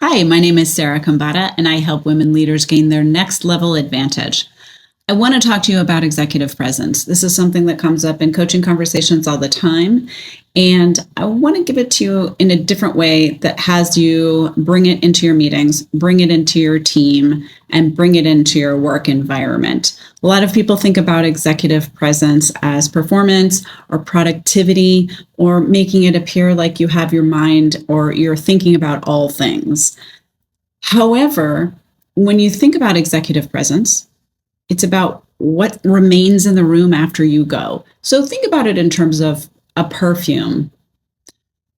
Hi, my name is Sarah Khambatta, and I help women leaders gain their next level advantage. I want to talk to you about executive presence. This is something that comes up in coaching conversations all the time, and I want to give it to you in a different way that has you bring it into your meetings, bring it into your team, and bring it into your work environment. A lot of people think about executive presence as performance or productivity or making it appear like you have your mind or you're thinking about all things. However, when you think about executive presence, it's about what remains in the room after you go. So think about it in terms of a perfume.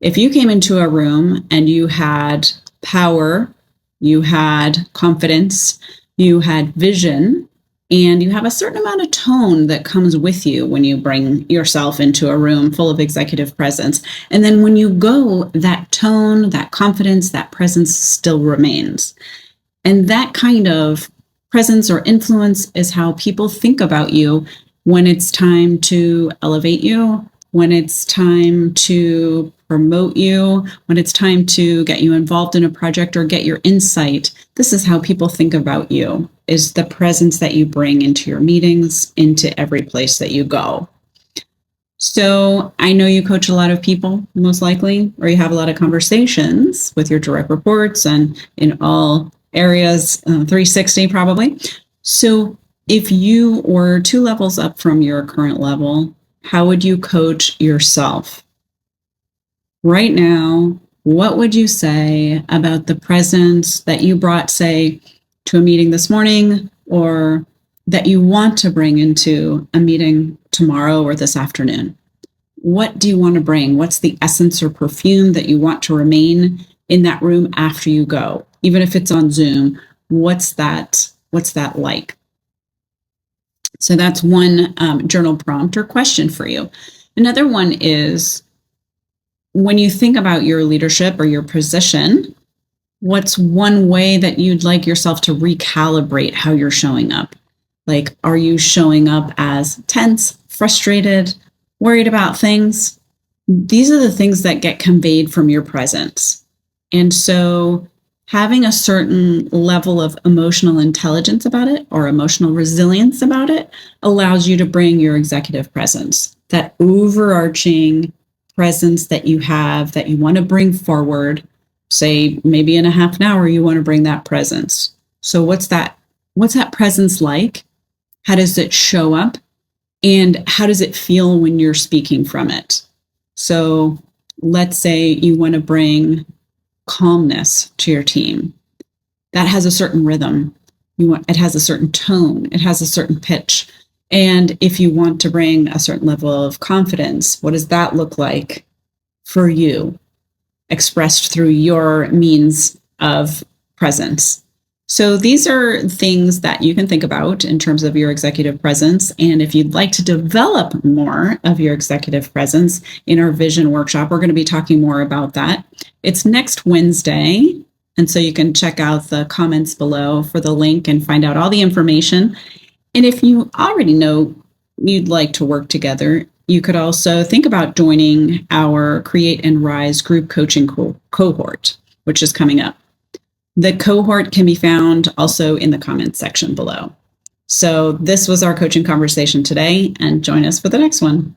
If you came into a room and you had power, you had confidence, you had vision, and you have a certain amount of tone that comes with you when you bring yourself into a room full of executive presence. And then when you go, that tone, that confidence, that presence still remains. And that kind of presence or influence is how people think about you when it's time to elevate you, when it's time to promote you, when it's time to get you involved in a project or get your insight. This is how people think about you, is the presence that you bring into your meetings, into every place that you go. So I know you coach a lot of people, most likely, or you have a lot of conversations with your direct reports and in all areas, 360 probably. So if you were 2 levels up from your current level, how would you coach yourself? Right now, what would you say about the presence that you brought, say, to a meeting this morning, or that you want to bring into a meeting tomorrow or this afternoon? What do you want to bring? What's the essence or perfume that you want to remain in that room after you go? Even if it's on Zoom, what's that like? So that's one journal prompt or question for you. Another one is, when you think about your leadership or your position, what's one way that you'd like yourself to recalibrate how you're showing up? Like, are you showing up as tense, frustrated, worried about things? These are the things that get conveyed from your presence. And so having a certain level of emotional intelligence about it or emotional resilience about it allows you to bring your executive presence, that overarching presence that you have that you want to bring forward. Say maybe in a half an hour, you want to bring that presence. So what's that presence like? How does it show up? And how does it feel when you're speaking from it? So let's say you want to bring calmness to your team. That has a certain rhythm. It has a certain tone. It has a certain pitch. And if you want to bring a certain level of confidence, what does that look like for you, expressed through your means of presence? So these are things that you can think about in terms of your executive presence. And if you'd like to develop more of your executive presence in our vision workshop, we're going to be talking more about that. It's next Wednesday. And so you can check out the comments below for the link and find out all the information. And if you already know you'd like to work together, you could also think about joining our Create and Rise group coaching cohort, which is coming up. The cohort can be found also in the comments section below. So this was our coaching conversation today, and join us for the next one.